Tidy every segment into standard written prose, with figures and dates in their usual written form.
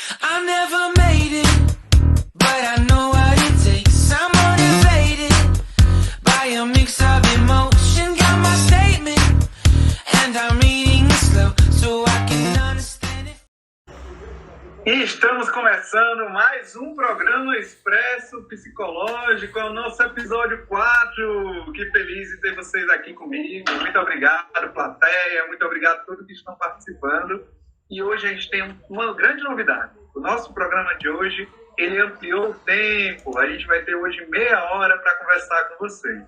I never made it, but I know what it takes. I'm motivated by a mix of emotion. Got my statement, and I'm reading it slow so I can understand it. E estamos começando mais um programa Expresso Psicológico, é o nosso episódio 4. Que feliz em ter vocês aqui comigo. Muito obrigado, plateia, muito obrigado a todos que estão participando. E hoje a gente tem uma grande novidade. O nosso programa de hoje, ele ampliou o tempo. A gente vai ter hoje meia hora para conversar com vocês.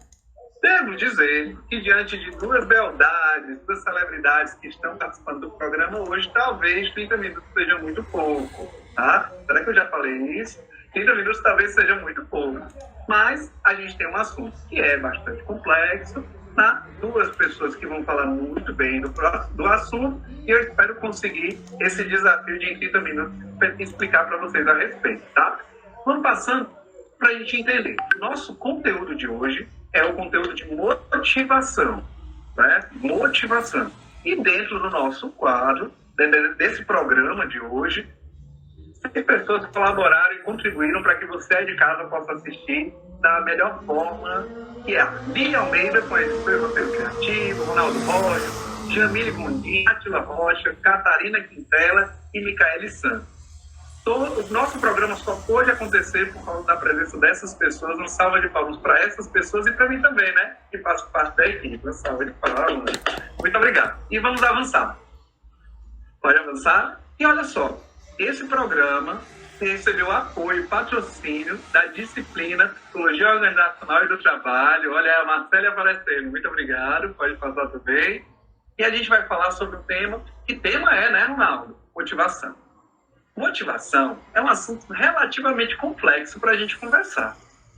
Devo dizer que diante de duas beldades, duas celebridades que estão participando do programa hoje, talvez 30 minutos seja muito pouco, tá? Será que eu já falei isso? 30 minutos talvez seja muito pouco. Mas a gente tem um assunto que é bastante complexo, tá? Duas pessoas que vão falar muito bem do assunto e eu espero conseguir esse desafio de em 30 minutos explicar para vocês a respeito, tá? Vamos passando para a gente entender. Nosso conteúdo de hoje é o conteúdo de motivação, né? Motivação. E dentro do nosso quadro, desse programa de hoje, tem pessoas que colaboraram e contribuíram para que você aí de casa possa assistir da melhor forma, que é a Lília Almeida, com esse seu roteiro criativo, Ronaldo Rocha, Jamile Gondim, Atila Rocha, Catarina Quintela e Micaele Santos. O nosso programa só pôde acontecer por causa da presença dessas pessoas. Um salve de palmas para essas pessoas e para mim também, né? Que faço parte da equipe. Um salve de palmas. Muito obrigado. E vamos avançar. Pode avançar? E olha só, esse programa recebeu apoio, patrocínio da disciplina Psicologia Organizacional e do Trabalho. Olha, a Marcela aparecendo. Muito obrigado. Pode passar também. E a gente vai falar sobre o tema. Que tema é, né, Ronaldo? Motivação. Motivação é um assunto relativamente complexo para a gente conversar,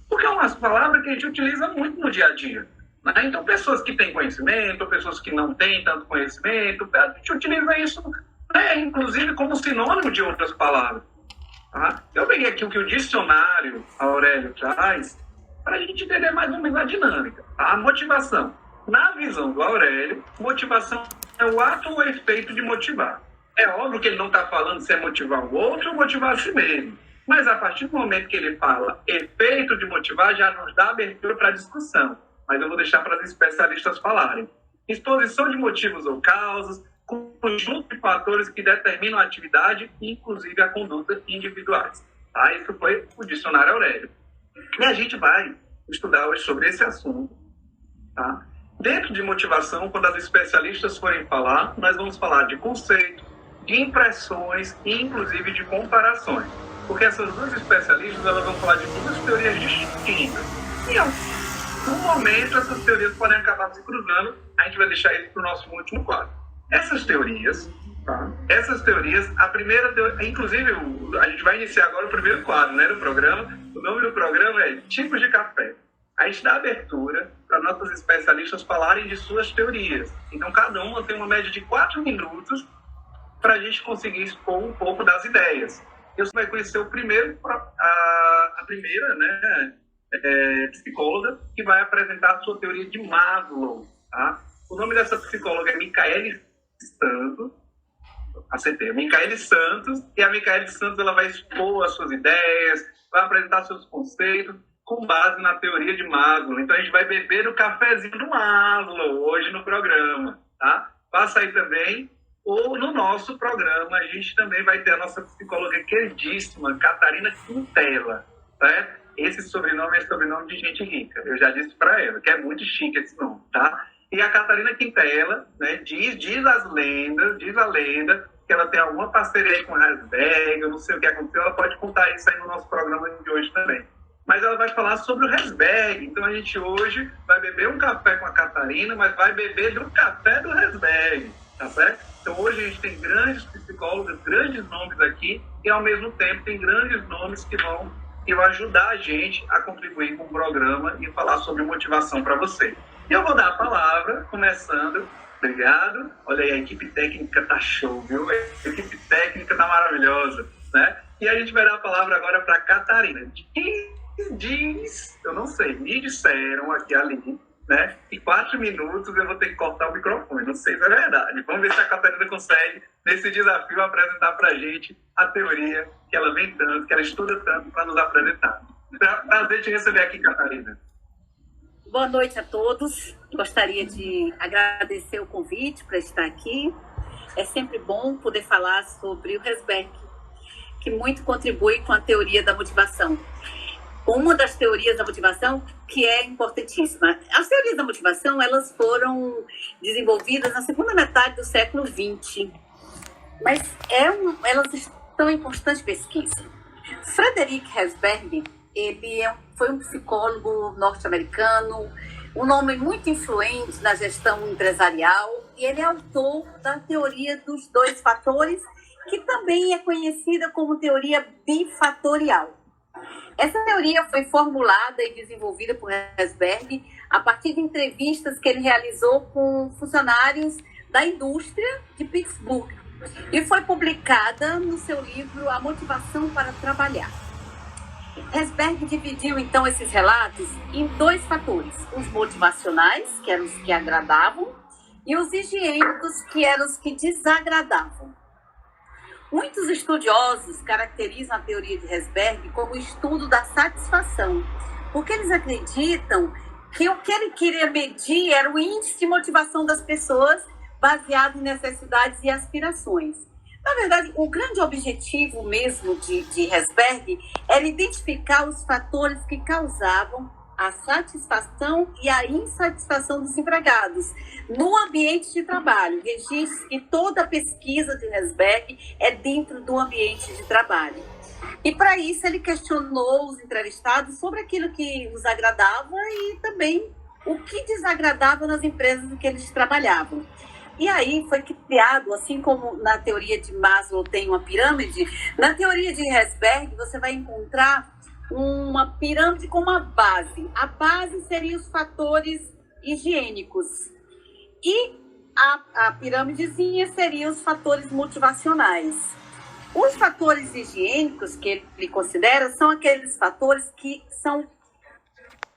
porque é uma palavra que a gente utiliza muito no dia a dia, né? Então, pessoas que têm conhecimento, pessoas que não têm tanto conhecimento, a gente utiliza isso, né, inclusive como sinônimo de outras palavras. Tá? Eu peguei aqui o que o dicionário Aurélio traz para a gente entender mais ou menos a dinâmica. Tá? A motivação, na visão do Aurélio, motivação é o ato ou efeito de motivar. É óbvio que ele não está falando se é motivar o outro ou motivar a si mesmo. Mas a partir do momento que ele fala efeito de motivar, já nos dá abertura para a discussão. Mas eu vou deixar para os especialistas falarem. Exposição de motivos ou causas, conjunto de fatores que determinam a atividade e, inclusive, a conduta individuais. Tá? Isso foi o dicionário Aurélio. E a gente vai estudar hoje sobre esse assunto. Tá? Dentro de motivação, quando as especialistas forem falar, nós vamos falar de conceito, de impressões e, inclusive, de comparações. Porque essas duas especialistas elas vão falar de duas teorias distintas. E, em algum momento, essas teorias podem acabar se cruzando. A gente vai deixar isso para o nosso último quadro. Essas teorias, tá? A primeira teoria... Inclusive, a gente vai iniciar agora o primeiro quadro, né, do programa. O nome do programa é Tipos de Café. A gente dá abertura para nossos especialistas falarem de suas teorias. Então, cada uma tem uma média de 4 minutos para a gente conseguir expor um pouco das ideias. Você vai conhecer a primeira, né, psicóloga que vai apresentar a sua teoria de Maslow. Tá? O nome dessa psicóloga é Micaele Santos. Acertei, Micaele Santos. E a Micaele Santos ela vai expor as suas ideias, vai apresentar seus conceitos com base na teoria de Maslow. Então a gente vai beber o cafezinho do Maslow hoje no programa. Tá? Passa aí também. Ou no nosso programa, a gente também vai ter a nossa psicóloga queridíssima, Catarina Quintela. Tá? Esse sobrenome é sobrenome de gente rica. Eu já disse para ela, que é muito chique esse nome. Tá? E a Catarina Quintela, né, diz a lenda, que ela tem alguma parceria aí com o Herzberg, eu não sei o que aconteceu, ela pode contar isso aí no nosso programa de hoje também. Mas ela vai falar sobre o Herzberg. Então a gente hoje vai beber um café com a Catarina, mas vai beber do café do Herzberg. Tá certo? Então hoje a gente tem grandes psicólogos, grandes nomes aqui e ao mesmo tempo tem grandes nomes que vão ajudar a gente a contribuir com o programa e falar sobre motivação para você. E eu vou dar a palavra, começando. Obrigado. Olha aí, a equipe técnica tá show, viu? A equipe técnica tá maravilhosa, né? E a gente vai dar a palavra agora para a Catarina. Quem diz, eu não sei, me disseram aqui ali né? Em 4 minutos eu vou ter que cortar o microfone. Não sei se é verdade. Vamos ver se a Catarina consegue, nesse desafio, apresentar para a gente a teoria que ela vem tanto, que ela estuda tanto para nos apresentar. Prazer te receber aqui, Catarina. Boa noite a todos. Gostaria de agradecer o convite para estar aqui. É sempre bom poder falar sobre o Herzberg, que muito contribui com a teoria da motivação. Uma das teorias da motivação que é importantíssima. As teorias da motivação, elas foram desenvolvidas na segunda metade do século XX, mas elas estão em constante pesquisa. Frederick Herzberg, foi um psicólogo norte-americano, um nome muito influente na gestão empresarial, e ele é autor da teoria dos 2 fatores, que também é conhecida como teoria bifatorial. Essa teoria foi formulada e desenvolvida por Herzberg a partir de entrevistas que ele realizou com funcionários da indústria de Pittsburgh e foi publicada no seu livro A Motivação para Trabalhar. Herzberg dividiu, então, esses relatos em 2 fatores: os motivacionais, que eram os que agradavam, e os higiênicos, que eram os que desagradavam. Muitos estudiosos caracterizam a teoria de Herzberg como o estudo da satisfação, porque eles acreditam que o que ele queria medir era o índice de motivação das pessoas baseado em necessidades e aspirações. Na verdade, o grande objetivo mesmo de Herzberg era identificar os fatores que causavam a satisfação e a insatisfação dos empregados no ambiente de trabalho. Registre que toda a pesquisa de Herzberg é dentro do ambiente de trabalho. E para isso ele questionou os entrevistados sobre aquilo que os agradava e também o que desagradava nas empresas em que eles trabalhavam. E aí foi criado, assim como na teoria de Maslow tem uma pirâmide, na teoria de Herzberg você vai encontrar uma pirâmide com uma base. A base seria os fatores higiênicos. E a pirâmidezinha seria os fatores motivacionais. Os fatores higiênicos que ele considera são aqueles fatores que são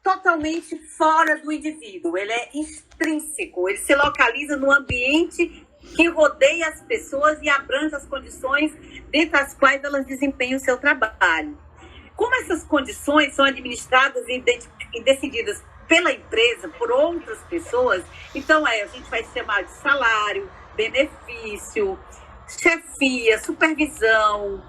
totalmente fora do indivíduo. Ele é extrínseco, ele se localiza no ambiente que rodeia as pessoas e abrange as condições dentro das quais elas desempenham o seu trabalho. Como essas condições são administradas e decididas pela empresa, por outras pessoas, então a gente vai chamar de salário, benefício, chefia, supervisão,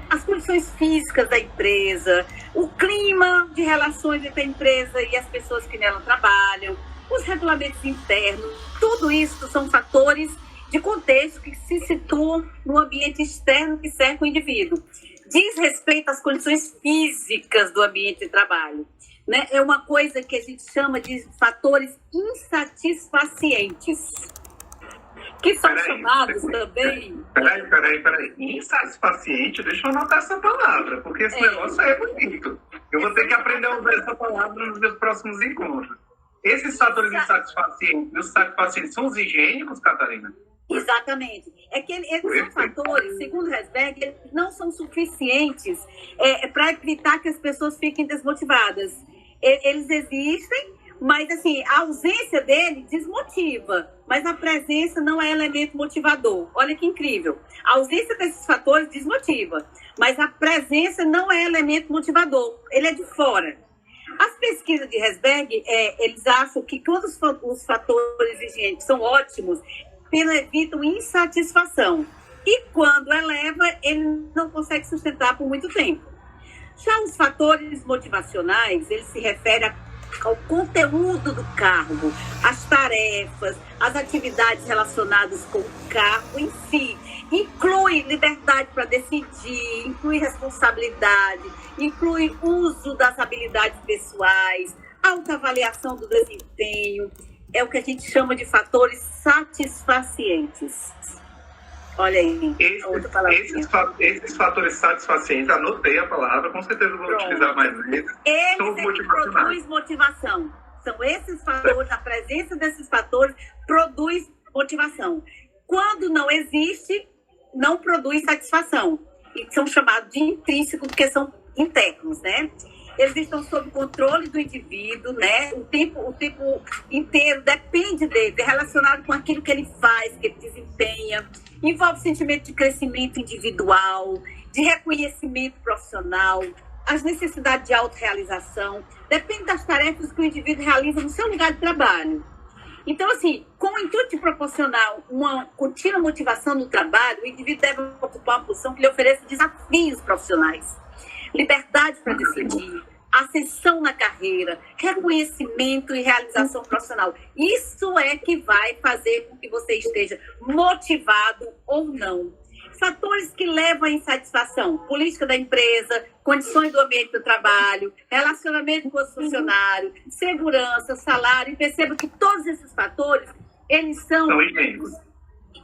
as condições físicas da empresa, o clima de relações entre a empresa e as pessoas que nela trabalham, os regulamentos internos, tudo isso são fatores de contexto que se situam no ambiente externo que cerca o indivíduo. Diz respeito às condições físicas do ambiente de trabalho, né? É uma coisa que a gente chama de fatores insatisfacientes, que são chamados também... Peraí. Insatisfaciente, deixa eu anotar essa palavra, porque esse negócio é bonito. Eu vou ter que aprender a usar essa palavra nos meus próximos encontros. Esses fatores insatisfacientes e os satisfacientes são os higiênicos, Catarina? Exatamente. É que esses são fatores, segundo Herzberg, eles não são suficientes para evitar que as pessoas fiquem desmotivadas. Eles existem, mas assim, a ausência dele desmotiva, mas a presença não é elemento motivador. Olha que incrível. A ausência desses fatores desmotiva, mas a presença não é elemento motivador. Ele é de fora. As pesquisas de Herzberg, eles acham que quando os fatores higiênicos são ótimos, eles evitam insatisfação. E quando eleva, ele não consegue sustentar por muito tempo. Já os fatores motivacionais, eles se referem ao conteúdo do cargo, às tarefas, às atividades relacionadas com o cargo em si. Inclui liberdade para decidir, inclui responsabilidade, inclui uso das habilidades pessoais, autoavaliação do desempenho. É o que a gente chama de fatores satisfacientes. Olha aí, outra palavra. Esses fatores satisfacientes, anotei a palavra, com certeza vou utilizar mais vezes. São os motivacionais. Produz motivação. São esses fatores, a presença desses fatores produz motivação. Quando não existe, não produz satisfação. E são chamados de intrínsecos, porque são internos, né? eles estão sob controle do indivíduo, né? O tempo inteiro depende dele, é relacionado com aquilo que ele faz, que ele desempenha. Envolve sentimento de crescimento individual, de reconhecimento profissional, as necessidades de autorrealização. Depende das tarefas que o indivíduo realiza no seu lugar de trabalho. Então, assim, com o intuito de proporcionar uma contínua motivação no trabalho, o indivíduo deve ocupar uma posição que lhe ofereça desafios profissionais, liberdade para decidir, ascensão na carreira, reconhecimento e realização profissional. Isso é que vai fazer com que você esteja motivado ou não. Fatores que levam à insatisfação: política da empresa, condições do ambiente do trabalho, relacionamento com os funcionários, segurança, salário. E perceba que todos esses fatores, eles são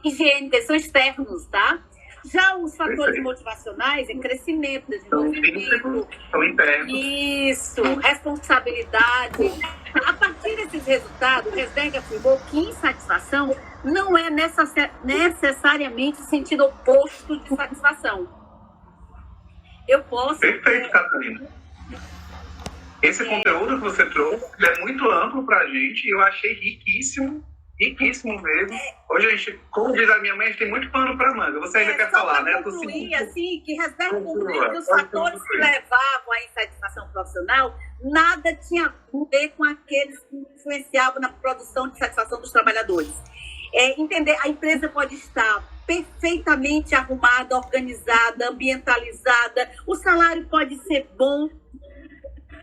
higiênicos, são externos, tá? Já os fatores motivacionais é crescimento, desenvolvimento, isso, responsabilidade. A partir desses resultados, o Resberg afirmou que insatisfação não é necessariamente o sentido oposto de satisfação. Eu posso... Perfeito, Catarina. Esse conteúdo que você trouxe é muito amplo para a gente e eu achei riquíssimo mesmo. Hoje a gente, como diz a minha mãe, a gente tem muito pano para manga. Você ainda quer falar, né? Concluir, assim, que Resberg concluiu que os fatores que levavam à insatisfação profissional nada tinha a ver com aqueles que influenciavam na produção de satisfação dos trabalhadores. Entender, a empresa pode estar perfeitamente arrumada, organizada, ambientalizada, o salário pode ser bom,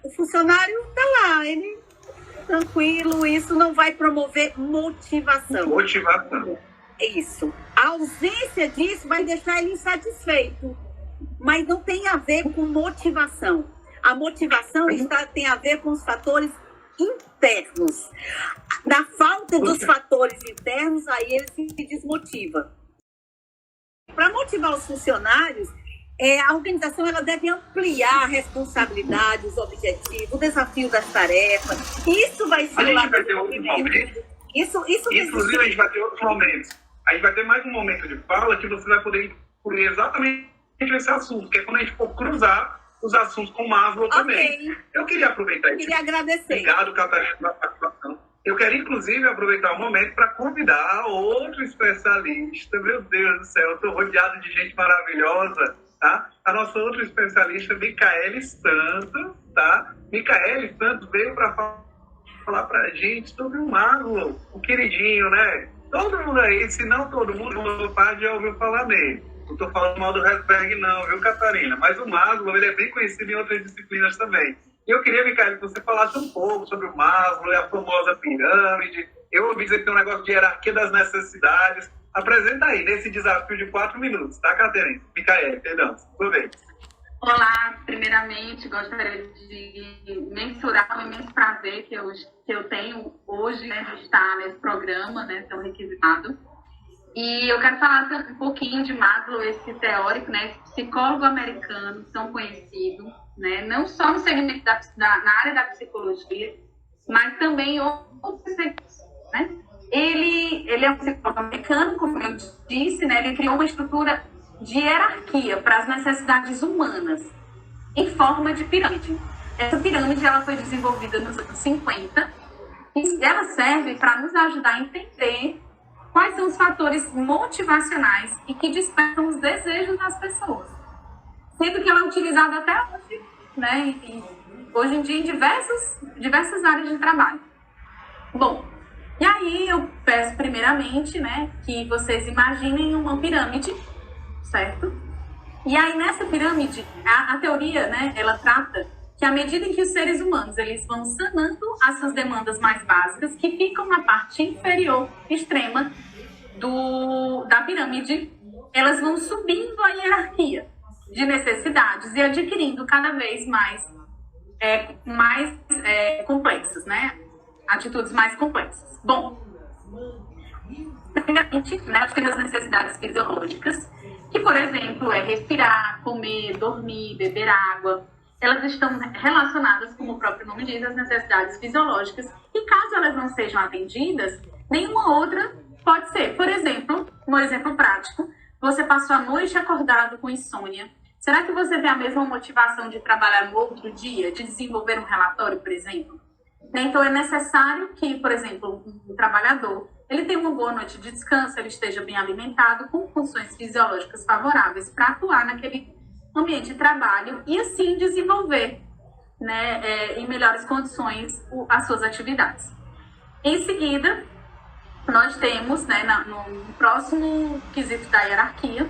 o funcionário está lá, ele tranquilo, isso não vai promover motivação. É isso. A ausência disso vai deixar ele insatisfeito, mas não tem a ver com motivação. A motivação tem a ver com os fatores internos. Na falta dos fatores internos, aí ele se desmotiva. Para motivar os funcionários, a organização ela deve ampliar a responsabilidade, os objetivos, o desafio das tarefas. Isso vai ser... A gente vai ter outros momentos. Inclusive, a gente vai ter outros momentos. A gente vai ter mais um momento de fala que você vai poder incluir exatamente esse assunto, que é quando a gente for cruzar os assuntos com Maslow também. Eu queria aproveitar isso. Agradecer. Obrigado, Catarina, pela participação. Eu quero, inclusive, aproveitar o momento para convidar outro especialista. Meu Deus do céu, eu estou rodeado de gente maravilhosa, tá? A nossa outra especialista, Micaele Santos, tá? Micaele Santos veio para falar para a gente sobre o Maslow, o queridinho, né? Todo mundo aí, se não todo mundo, já ouviu falar nele. Não estou falando mal do Resberg não, viu, Catarina? Mas o Maslow, ele é bem conhecido em outras disciplinas também. E eu queria, Micaele, que você falasse um pouco sobre o Maslow, a famosa pirâmide. Eu ouvi dizer que tem um negócio de hierarquia das necessidades. Apresenta aí, nesse desafio de 4 minutos, tá, Catarina? Micaele, perdão, tudo bem. Olá, primeiramente, gostaria de mensurar o imenso prazer que eu tenho hoje, né, de estar nesse programa, né, tão requisitado. E eu quero falar um pouquinho de Maslow, esse teórico, né, esse psicólogo americano tão conhecido, né, não só no segmento na área da psicologia, mas também outros segmentos, né. Ele é um psicólogo americano, como eu disse, né, ele criou uma estrutura de hierarquia para as necessidades humanas, em forma de pirâmide. Essa pirâmide ela foi desenvolvida nos anos 50 e ela serve para nos ajudar a entender quais são os fatores motivacionais e que despertam os desejos das pessoas. Sendo que ela é utilizada até hoje, né, hoje em dia em diversas áreas de trabalho. Bom, e aí eu peço primeiramente, né, que vocês imaginem uma pirâmide, certo? E aí nessa pirâmide, a teoria, né, ela trata que à medida em que os seres humanos eles vão sanando as suas demandas mais básicas, que ficam na parte inferior, extrema da pirâmide, elas vão subindo a hierarquia de necessidades e adquirindo cada vez mais complexas, né? Atitudes mais complexas. Bom, primeiramente, né, nós temos as necessidades fisiológicas, que, por exemplo, é respirar, comer, dormir, beber água. Elas estão relacionadas, como o próprio nome diz, às necessidades fisiológicas. E caso elas não sejam atendidas, nenhuma outra pode ser. Por exemplo, um exemplo prático, você passou a noite acordado com insônia, Será que você tem a mesma motivação de trabalhar no outro dia, de desenvolver um relatório, por exemplo? Então, é necessário que, por exemplo, um trabalhador ele tenha uma boa noite de descanso, ele esteja bem alimentado, com funções fisiológicas favoráveis para atuar naquele ambiente de trabalho e, assim, desenvolver, né, em melhores condições as suas atividades. Em seguida, nós temos, né, no próximo quesito da hierarquia,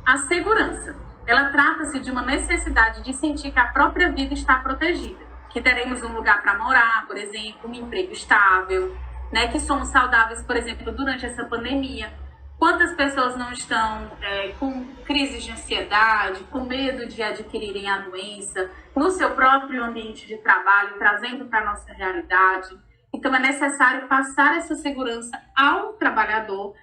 a segurança. Ela trata-se de uma necessidade de sentir que a própria vida está protegida, que teremos um lugar para morar, por exemplo, um emprego estável, né, que somos saudáveis, por exemplo, durante essa pandemia. Quantas pessoas não estão com crises de ansiedade, com medo de adquirirem a doença, no seu próprio ambiente de trabalho, trazendo para a nossa realidade. Então, é necessário passar essa segurança ao trabalhador,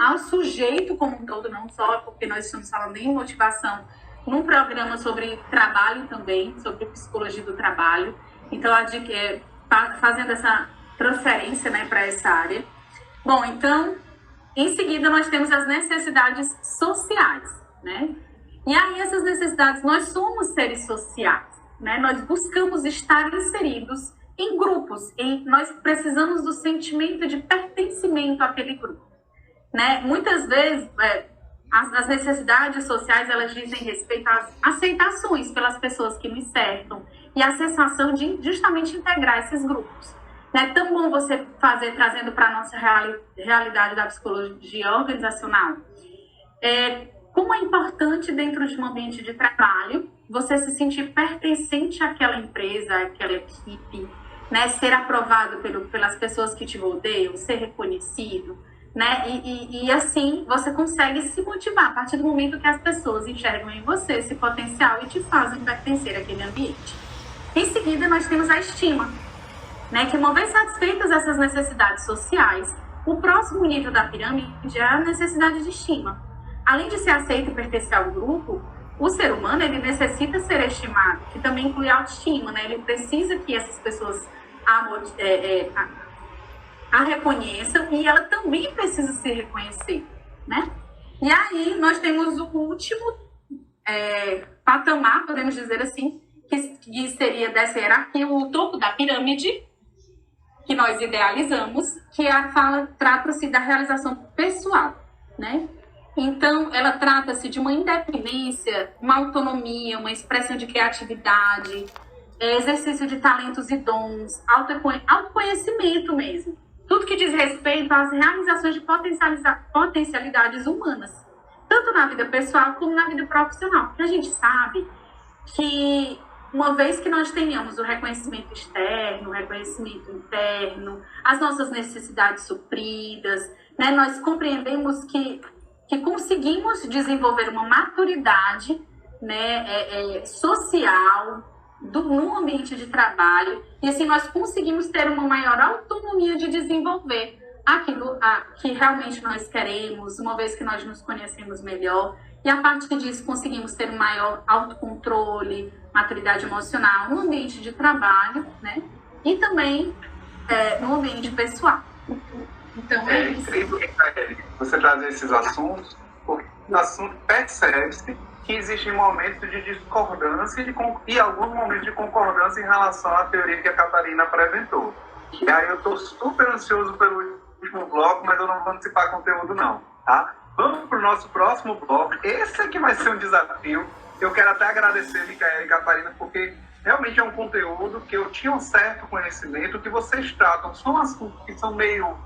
ao sujeito como um todo, não só porque nós estamos falando em motivação, num programa sobre trabalho também, sobre psicologia do trabalho. Então, fazendo essa transferência, né, para essa área. Bom, então, em seguida, nós temos as necessidades sociais, né? E aí, essas necessidades, nós somos seres sociais, né? Nós buscamos estar inseridos em grupos, nós precisamos do sentimento de pertencimento àquele grupo, né? Muitas vezes, as necessidades sociais, elas dizem respeito às aceitações pelas pessoas que nos cercam e a sensação de justamente integrar esses grupos. É tão bom você trazendo para a nossa realidade da psicologia organizacional. Como é importante dentro de um ambiente de trabalho você se sentir pertencente àquela empresa, àquela equipe, né? Ser aprovado pelas pessoas que te rodeiam, ser reconhecido, né? E assim você consegue se motivar a partir do momento que as pessoas enxergam em você esse potencial e te fazem pertencer àquele ambiente. Em seguida, nós temos a estima, né, que uma vez satisfeitas essas necessidades sociais, o próximo nível da pirâmide é a necessidade de estima. Além de ser aceito e pertencer ao grupo, o ser humano ele necessita ser estimado, que também inclui a autoestima, né? Ele precisa que essas pessoas a reconheçam e ela também precisa se reconhecer, né? E aí nós temos o último patamar, podemos dizer assim, que seria dessa hierarquia, o topo da pirâmide, que nós idealizamos, que trata-se da realização pessoal, né? Então, ela trata-se de uma independência, uma autonomia, uma expressão de criatividade, exercício de talentos e dons, autoconhecimento mesmo. Tudo que diz respeito às realizações de potencialidades humanas, tanto na vida pessoal como na vida profissional. Porque a gente sabe que uma vez que nós tenhamos o reconhecimento externo, o reconhecimento interno, as nossas necessidades supridas, né, nós compreendemos que conseguimos desenvolver uma maturidade, né, social no ambiente de trabalho, e assim nós conseguimos ter uma maior autonomia de desenvolver aquilo que realmente nós queremos, uma vez que nós nos conhecemos melhor. E a partir disso conseguimos ter um maior autocontrole, maturidade emocional no ambiente de trabalho, né? E também no ambiente pessoal. Então é incrível você trazer esses assuntos, porque o assunto percebe-se que existem momentos de discordância e alguns momentos de concordância em relação à teoria que a Catarina apresentou. E aí eu estou super ansioso pelo último bloco, mas eu não vou antecipar conteúdo não, tá? Vamos para o nosso próximo bloco. Esse aqui vai ser um desafio. Eu quero até agradecer, Micaela e Catarina, porque realmente é um conteúdo que eu tinha um certo conhecimento, que vocês tratam. São assuntos que são meio...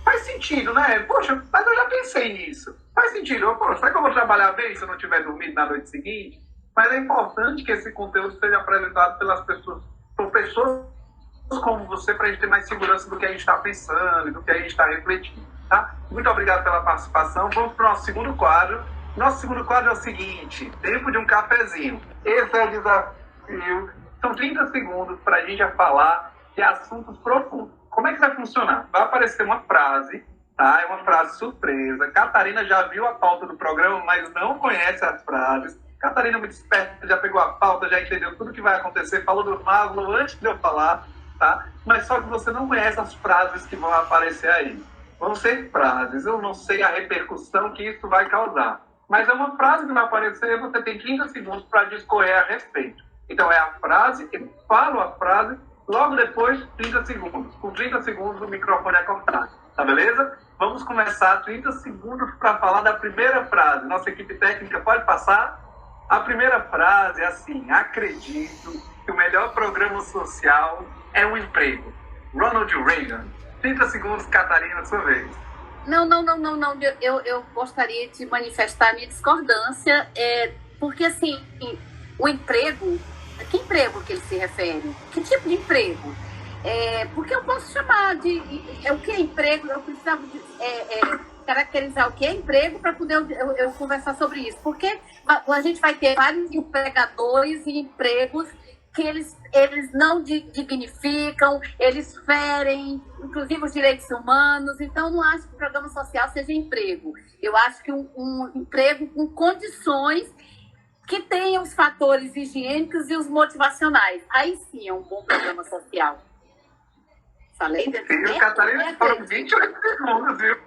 Faz sentido, né? Poxa, mas eu já pensei nisso. Faz sentido. Poxa, será que eu vou trabalhar bem se eu não tiver dormido na noite seguinte? Mas é importante que esse conteúdo seja apresentado pelas pessoas, por pessoas como você, para a gente ter mais segurança do que a gente está pensando, do que a gente está refletindo. Tá? Muito obrigado pela participação. Vamos para o nosso segundo quadro. Nosso segundo quadro é o seguinte: tempo de um cafezinho. Esse é o desafio. São 30 segundos para a gente falar de assuntos profundos. Como é que vai funcionar? Vai aparecer uma frase, tá? É uma frase surpresa. Catarina já viu a pauta do programa, mas não conhece as frases. Catarina é muito esperta, já pegou a pauta, já entendeu tudo que vai acontecer, falou do Maslow antes de eu falar, tá? Mas só que você não conhece as frases que vão aparecer aí. Vão ser frases, eu não sei a repercussão que isso vai causar. mas é uma frase que vai aparecer, você tem 30 segundos para discorrer a respeito. Então é a frase, eu falo a frase, logo depois 30 segundos. Com 30 segundos o microfone é cortado, tá beleza? Vamos começar 30 segundos para falar da primeira frase. Nossa equipe técnica pode passar? A primeira frase é assim: acredito que o melhor programa social é um emprego. Ronald Reagan. 30 segundos, Catarina, sua vez. Não. Eu gostaria de manifestar a minha discordância, porque assim, o emprego, que emprego que ele se refere? Que tipo de emprego? Porque eu posso chamar de... o que é emprego? Eu precisava caracterizar o que é emprego para poder eu conversar sobre isso. Porque a gente vai ter vários empregadores e empregos que eles não dignificam, eles ferem, inclusive os direitos humanos. Então, não acho que o programa social seja emprego. Eu acho que um emprego com condições que tenham os fatores higiênicos e os motivacionais. Aí sim é um bom programa social. Falei? Sim, Catarina, foram 28 segundos, viu?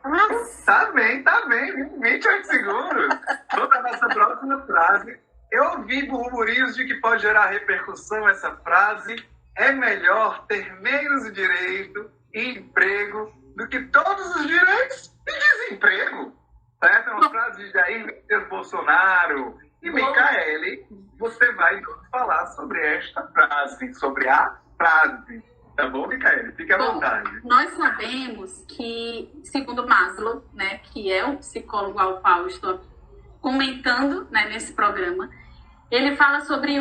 Nossa. Tá bem, 28 segundos. Vou para a nossa próxima frase. Eu ouvi burburinhos de que pode gerar repercussão essa frase. É melhor ter menos direito e emprego do que todos os direitos e desemprego. Certo? É uma frase de Jair Bolsonaro. E, Micaele, você vai nos falar sobre esta frase, sobre a frase. Tá bom, Micaele? Fique à vontade. Nós sabemos que, segundo Maslow, né, que é o psicólogo ao qual eu estou comentando, né, nesse programa, ele fala sobre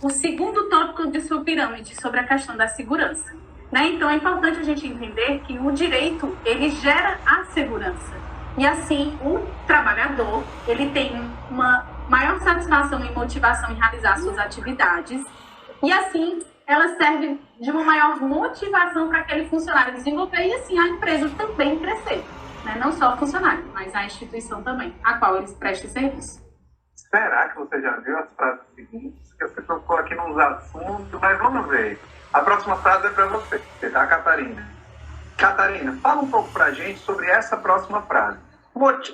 o segundo tópico de sua pirâmide, sobre a questão da segurança. Né? Então, é importante a gente entender que o direito, ele gera a segurança. E, assim, o trabalhador, ele tem uma maior satisfação e motivação em realizar suas atividades. E, assim, ela serve de uma maior motivação para aquele funcionário desenvolver e, assim, a empresa também crescer. Né? Não só o funcionário, mas a instituição também, a qual eles prestam serviço. Será que você já viu as frases seguintes? Que você tocou aqui nos assuntos, mas vamos ver. A próxima frase é para você, tá, Catarina? Catarina, fala um pouco pra gente sobre essa próxima frase.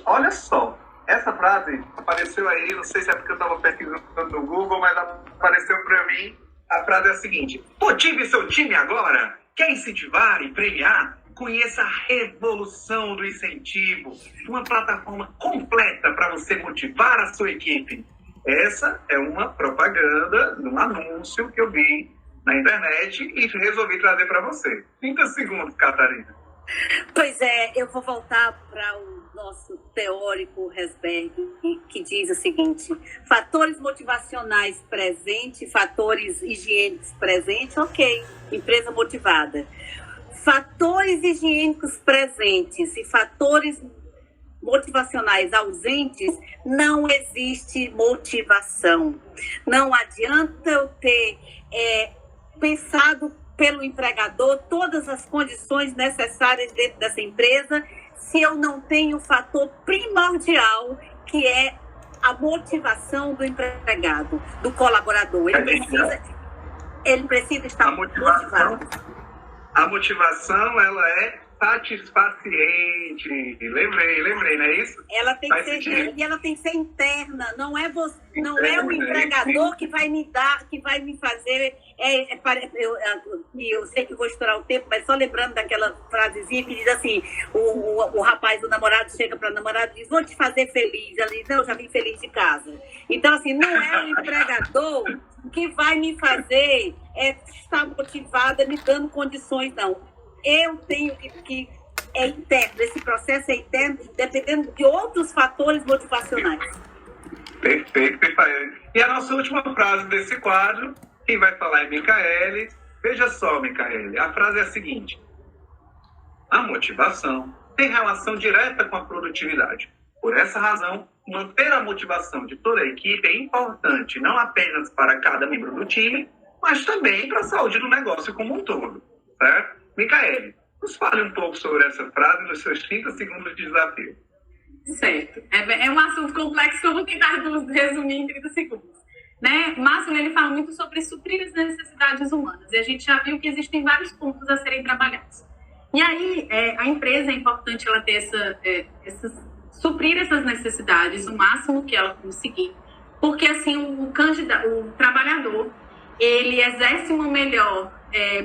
Olha só, essa frase apareceu aí, não sei se é porque eu estava pesquisando no Google, mas apareceu para mim. A frase é a seguinte: motive seu time agora. Quer incentivar e premiar? Conheça a revolução do incentivo, uma plataforma completa para você motivar a sua equipe. Essa é uma propaganda, um anúncio que eu vi na internet e resolvi trazer para você. 30 segundos, Catarina. Pois é, eu vou voltar para o nosso teórico Herzberg, que diz o seguinte: fatores motivacionais presentes, fatores higiênicos presentes, ok, empresa motivada. Fatores higiênicos presentes e fatores motivacionais ausentes, não existe motivação. Não adianta eu ter pensado pelo empregador todas as condições necessárias dentro dessa empresa se eu não tenho o fator primordial, que é a motivação do empregado, do colaborador. Ele precisa estar motivado. A motivação, ela é satisfaciente. Lembrei, não é isso? Ela tem que ser, e ela tem que ser interna, não é você, não é o empregador que vai me dar, que vai me fazer. Eu sei que vou estourar o tempo, mas só lembrando daquela frasezinha que diz assim: o rapaz, o namorado, chega para a namorada e diz: vou te fazer feliz. Ela diz: não, já vim feliz de casa. Então, assim, não é o empregador que vai me fazer estar motivada, me dando condições, não. Eu tenho que é interno, esse processo é interno, dependendo de outros fatores motivacionais. Perfeito. E a nossa última frase desse quadro, quem vai falar é Micaele. Veja só, Micaele, a frase é a seguinte: a motivação tem relação direta com a produtividade. Por essa razão, manter a motivação de toda a equipe é importante, não apenas para cada membro do time, mas também para a saúde do negócio como um todo. Certo? Micaele, nos fale um pouco sobre essa frase nos seus 30 segundos de desafio. Certo. É um assunto complexo que eu vou tentar resumir em 30 segundos. Né? Maslow, ele fala muito sobre suprir as necessidades humanas. E a gente já viu que existem vários pontos a serem trabalhados. E aí, a empresa, é importante ela ter suprir essas necessidades o máximo que ela conseguir, porque assim o trabalhador, ele exerce uma melhor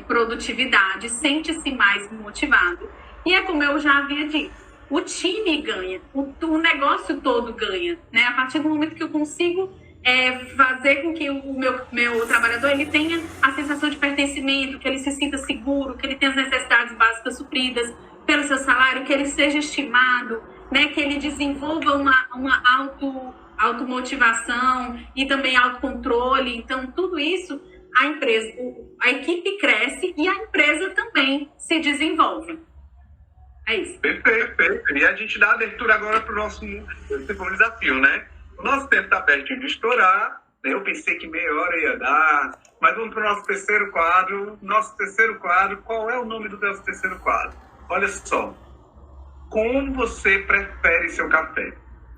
produtividade, sente-se mais motivado, e é como eu já havia dito, o time ganha, o negócio todo ganha, né? A partir do momento que eu consigo fazer com que o meu trabalhador ele tenha a sensação de pertencimento, que ele se sinta seguro, que ele tenha as necessidades básicas supridas pelo seu salário, que ele seja estimado, né? Que ele desenvolva uma automotivação e também autocontrole. Então, tudo isso, a equipe cresce e a empresa também se desenvolve. É isso. Perfeito. E a gente dá abertura agora para o nosso desafio, né? O nosso tempo está pertinho de estourar, né? Eu pensei que meia hora ia dar, mas vamos para o nosso terceiro quadro. Qual é o nome do nosso terceiro quadro? Olha só, como você prefere seu café?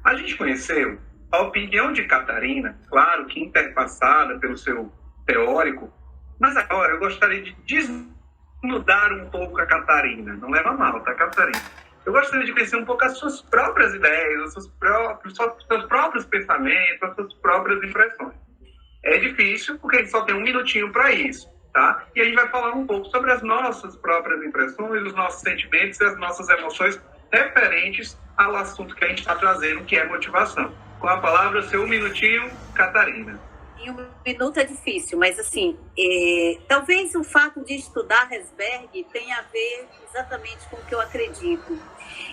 A gente conheceu a opinião de Catarina, claro que interpassada pelo seu teórico, mas agora eu gostaria de desnudar um pouco a Catarina. Não leva mal, tá, Catarina? Eu gostaria de conhecer um pouco as suas próprias ideias, os seus próprios pensamentos, as suas próprias impressões. É difícil, porque a gente só tem um minutinho para isso, tá? E a gente vai falar um pouco sobre as nossas próprias impressões, os nossos sentimentos e as nossas emoções referentes ao assunto que a gente está trazendo, que é motivação. Com a palavra, seu minutinho, Catarina. Em um minuto é difícil, mas assim, talvez o fato de estudar Herzberg tenha a ver exatamente com o que eu acredito.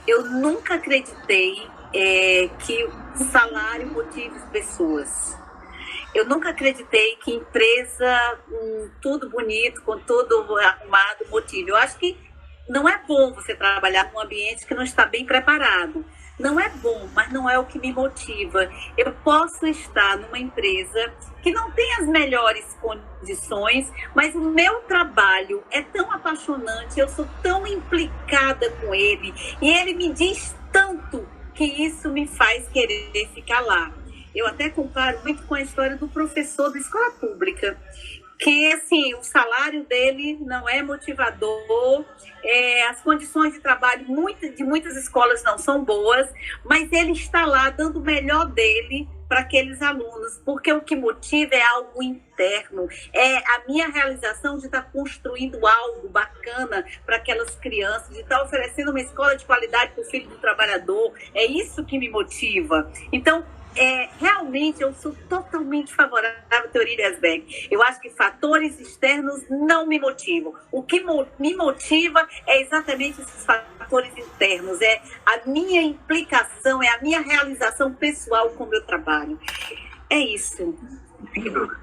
Eu nunca acreditei que o salário motive as pessoas. Eu nunca acreditei que empresa com tudo bonito, com tudo arrumado, motive. Eu acho que não é bom você trabalhar num ambiente que não está bem preparado. Não é bom, mas não é o que me motiva. Eu posso estar numa empresa que não tem as melhores condições, mas o meu trabalho é tão apaixonante, eu sou tão implicada com ele, e ele me diz tanto que isso me faz querer ficar lá. Eu até comparo muito com a história do professor da escola pública, que assim, o salário dele não é motivador, as condições de trabalho de muitas escolas não são boas, mas ele está lá dando o melhor dele para aqueles alunos, porque o que motiva é algo interno, é a minha realização de estar construindo algo bacana para aquelas crianças, de estar oferecendo uma escola de qualidade para o filho do trabalhador, é isso que me motiva. Então, realmente eu sou totalmente favorável à teoria de Herzberg. Eu acho que fatores externos não me motivam. O que me motiva é exatamente esses fatores internos, é a minha implicação, é a minha realização pessoal com o meu trabalho. É isso.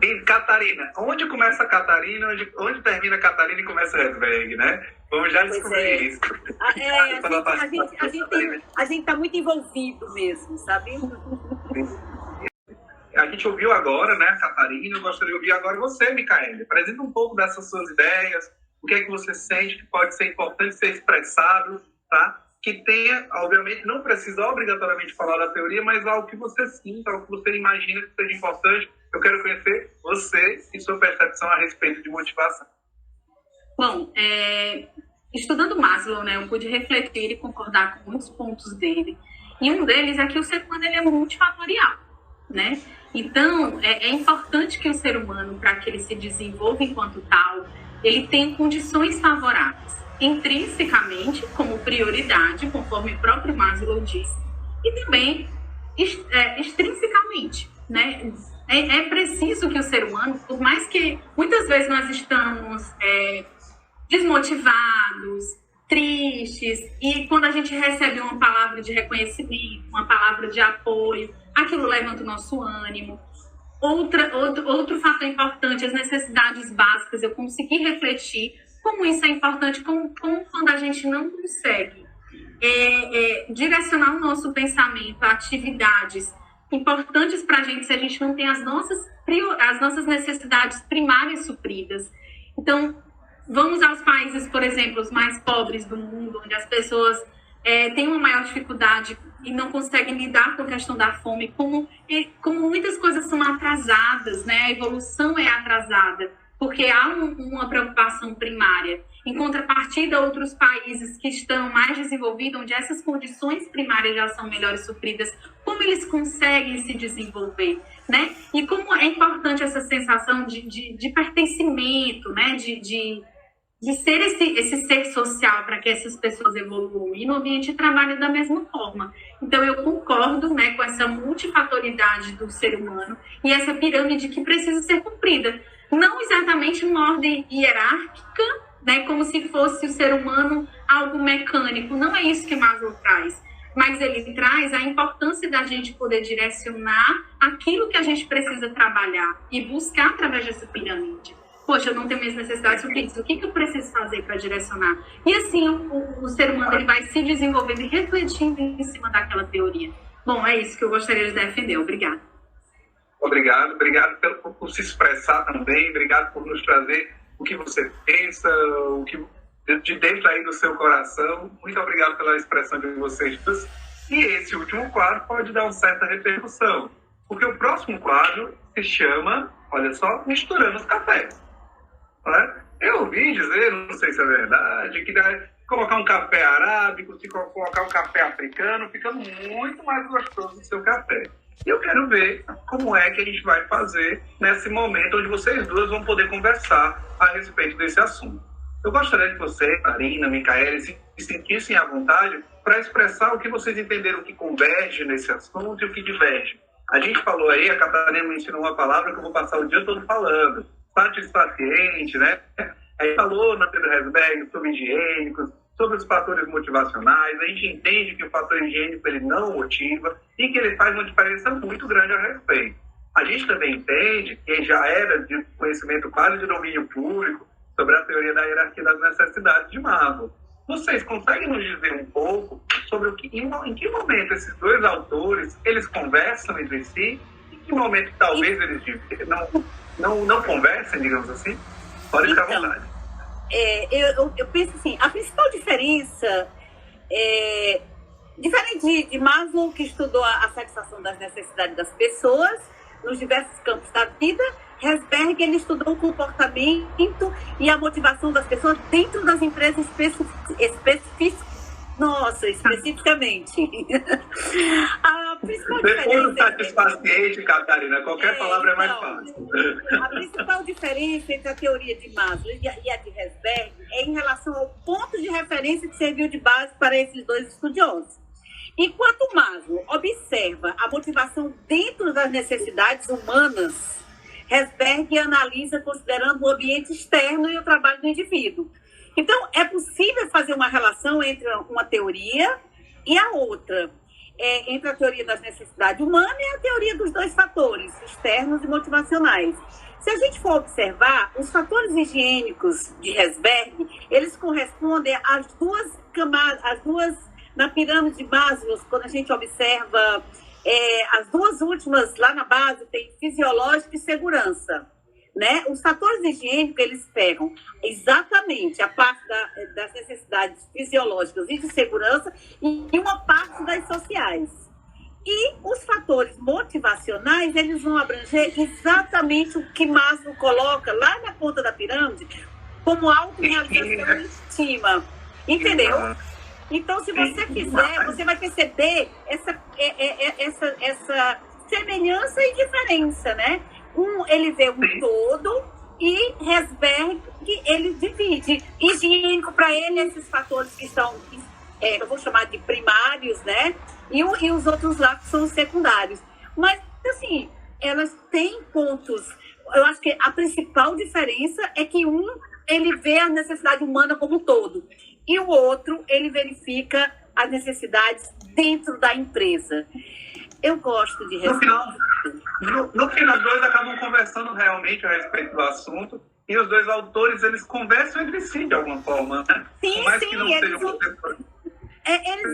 E Catarina, onde começa a Catarina, onde termina a Catarina e começa a Herzberg, né? Vamos já descobrir isso. A gente está muito envolvido mesmo, sabe? A gente ouviu agora, né, Catarina, eu gostaria de ouvir agora você, Micaele. Apresenta um pouco dessas suas ideias, o que é que você sente que pode ser importante ser expressado, tá? Que tenha, obviamente, não precisa obrigatoriamente falar da teoria, mas algo que você sinta, algo que você imagina que seja importante. Eu quero conhecer você e sua percepção a respeito de motivação. Bom, estudando Maslow, né, eu pude refletir e concordar com muitos pontos dele. E um deles é que o ser humano ele é multifatorial, né? Então, é importante que o ser humano, para que ele se desenvolva enquanto tal, ele tenha condições favoráveis, intrinsecamente, como prioridade, conforme o próprio Maslow disse, e também extrinsecamente, né? É preciso que o ser humano, por mais que muitas vezes nós estamos desmotivados, tristes, e quando a gente recebe uma palavra de reconhecimento, uma palavra de apoio, aquilo levanta o nosso ânimo. Outro fator importante, as necessidades básicas, eu consegui refletir como isso é importante, como quando a gente não consegue direcionar o nosso pensamento a atividades importantes para a gente, se a gente não tem as nossas necessidades primárias supridas. Então, vamos aos países, por exemplo, os mais pobres do mundo, onde as pessoas têm uma maior dificuldade e não conseguem lidar com a questão da fome, como muitas coisas são atrasadas, né? A evolução é atrasada, porque há uma preocupação primária. Em contrapartida, outros países que estão mais desenvolvidos, onde essas condições primárias já são melhores supridas, como eles conseguem se desenvolver, né? E como é importante essa sensação de pertencimento, né? De ser esse ser social para que essas pessoas evoluam. E no ambiente de trabalho da mesma forma. Então, eu concordo, né, com essa multifatoriedade do ser humano e essa pirâmide que precisa ser cumprida. Não exatamente uma ordem hierárquica, né, como se fosse o ser humano algo mecânico. Não é isso que Maslow traz. Mas ele traz a importância da gente poder direcionar aquilo que a gente precisa trabalhar e buscar através dessa pirâmide. Poxa, eu não tenho minhas necessidades supridas. O que eu preciso fazer para direcionar? E assim, o ser humano ele vai se desenvolvendo e refletindo em cima daquela teoria. Bom, é isso que eu gostaria de defender. Obrigada. Obrigado por se expressar também. Obrigado por nos trazer o que você pensa, o que de dentro aí do seu coração. Muito obrigado pela expressão de vocês. E esse último quadro pode dar uma certa repercussão, porque o próximo quadro se chama, olha só, Misturando os Cafés. Eu ouvi dizer, não sei se é verdade, que colocar um café arábico, se colocar um café africano, fica muito mais gostoso o seu café. E eu quero ver como é que a gente vai fazer nesse momento onde vocês duas vão poder conversar a respeito desse assunto. Eu gostaria que você, Karina, Micaele, se sentissem à vontade para expressar o que vocês entenderam que converge nesse assunto e o que diverge. A gente falou aí, a Catarina me ensinou uma palavra que eu vou passar o dia todo falando, satisfaciente, né? Aí falou na Pedro Resberg sobre higiênicos, sobre os fatores motivacionais. A gente entende que o fator higiênico ele não motiva e que ele faz uma diferença muito grande a respeito. A gente também entende que já era de conhecimento quase de domínio público sobre a teoria da hierarquia das necessidades de Maslow. Vocês conseguem nos dizer um pouco sobre em que momento esses dois autores eles conversam entre si? Em que momento talvez eles não conversem, digamos assim? Pode ficar à vontade. Eu penso assim, a principal diferença diferente de Maslow, que estudou a satisfação das necessidades das pessoas nos diversos campos da vida, Herzberg, ele estudou o comportamento e a motivação das pessoas dentro das empresas especificamente. A principal diferença... satisfaciente, Catarina. Qualquer palavra é mais fácil. A principal diferença entre a teoria de Maslow e a de Herzberg é em relação ao ponto de referência que serviu de base para esses dois estudiosos. Enquanto Maslow observa a motivação dentro das necessidades humanas, Herzberg analisa considerando o ambiente externo e o trabalho do indivíduo. Então, é possível fazer uma relação entre uma teoria e a outra, entre a teoria das necessidades humanas e a teoria dos dois fatores, externos e motivacionais. Se a gente for observar, os fatores higiênicos de Herzberg, eles correspondem às duas camadas, na pirâmide de Maslow, quando a gente observa as duas últimas lá na base, tem fisiológico e segurança. Né? Os fatores higiênicos, eles pegam exatamente a parte das necessidades fisiológicas e de segurança e uma parte das sociais. E os fatores motivacionais, eles vão abranger exatamente o que Maslow coloca lá na ponta da pirâmide como autorrealização e estima. Entendeu? Então, se você quiser, você vai perceber essa semelhança e diferença, né? Ele vê um todo e Herzberg, ele divide. Higiênico, para ele, esses fatores que são, eu vou chamar de primários, né? E os outros lá que são secundários. Mas, assim, elas têm pontos. Eu acho que a principal diferença é que ele vê a necessidade humana como um todo. E o outro, ele verifica as necessidades dentro da empresa. Eu gosto de responder. No final, os dois acabam conversando realmente a respeito do assunto. E os dois autores, eles conversam entre si de alguma forma, né? Sim, eles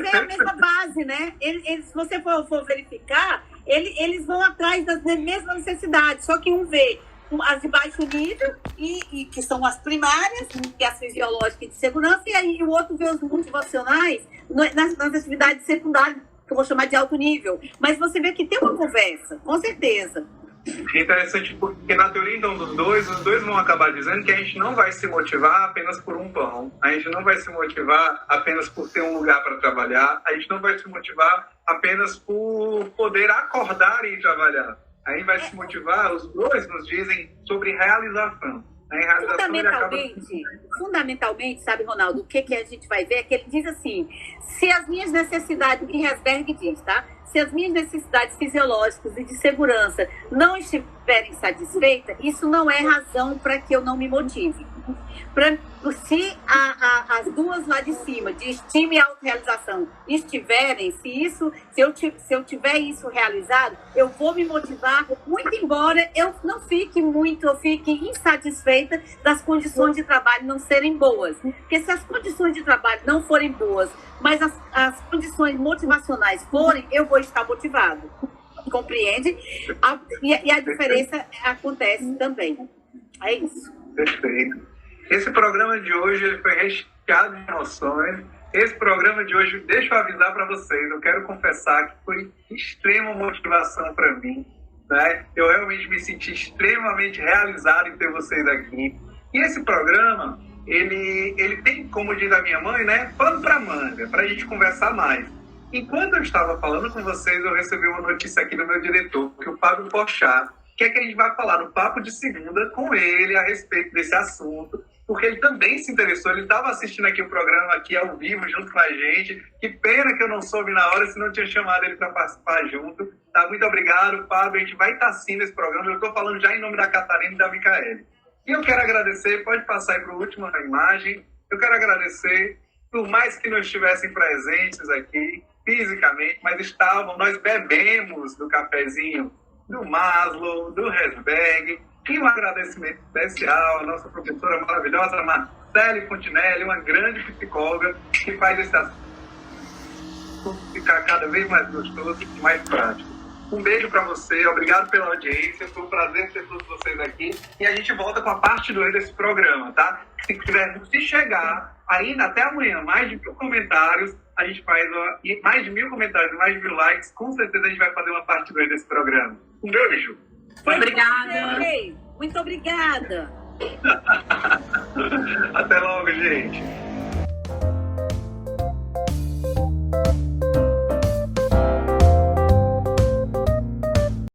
veem a mesma base, né? Se você for verificar, eles vão atrás das mesmas necessidades. Só que um vê as de baixo nível, e que são as primárias, que é as fisiológicas e de segurança, e aí o outro vê os motivacionais nas atividades secundárias, que eu vou chamar de alto nível. Mas você vê que tem uma conversa, com certeza. Interessante, porque na teoria então dos dois, os dois vão acabar dizendo que a gente não vai se motivar apenas por um pão, a gente não vai se motivar apenas por ter um lugar para trabalhar, a gente não vai se motivar apenas por poder acordar e ir trabalhar. A gente vai se motivar, os dois nos dizem sobre realização. A realização Fundamentalmente, sabe, Ronaldo, o que a gente vai ver é que ele diz assim, se as minhas necessidades, que Herzberg diz, tá? Se as minhas necessidades fisiológicas e de segurança não estiverem satisfeitas, isso não é razão para que eu não me motive. Se as duas lá de cima, de estima e autorrealização, estiverem, se eu tiver isso realizado, eu vou me motivar, muito embora eu fique insatisfeita das condições de trabalho não serem boas. Porque se as condições de trabalho não forem boas, mas as condições motivacionais forem, eu vou estar motivado. Compreende? E a diferença acontece também. É isso. Perfeito. Esse programa de hoje ele foi recheado de emoções. Esse programa de hoje, deixa eu avisar para vocês, eu quero confessar que foi extrema motivação para mim. Né? Eu realmente me senti extremamente realizado em ter vocês aqui. E esse programa, ele tem, como diz a minha mãe, né, pano para manga, para a gente conversar mais. Enquanto eu estava falando com vocês, eu recebi uma notícia aqui do meu diretor, que o Fábio Porchat, que a gente vai falar no Papo de Segunda com ele a respeito desse assunto, porque ele também se interessou, ele estava assistindo aqui o programa aqui ao vivo junto com a gente. Que pena que eu não soube na hora, senão eu tinha chamado ele para participar junto. Tá? Muito obrigado, Fábio, a gente vai estar sim nesse programa, eu estou falando já em nome da Catarina e da Micaele. E eu quero agradecer, pode passar aí para o último a imagem, eu quero agradecer, por mais que não estivessem presentes aqui fisicamente, mas estavam, nós bebemos do cafezinho do Maslow, do Herzberg, e um agradecimento especial à nossa professora maravilhosa, Marcele Fontinelli, uma grande psicóloga que faz esse assunto ficar cada vez mais gostoso e mais prático. Um beijo para você, obrigado pela audiência, foi um prazer ter todos vocês aqui, e a gente volta com a parte 2 desse programa, tá? Se chegar ainda até amanhã, mais de 1000 comentários, a gente faz mais de 1000 comentários, mais de 1000 likes, com certeza a gente vai fazer uma parte 2 desse programa. Um beijo! Obrigada! Muito obrigada! Até logo, gente!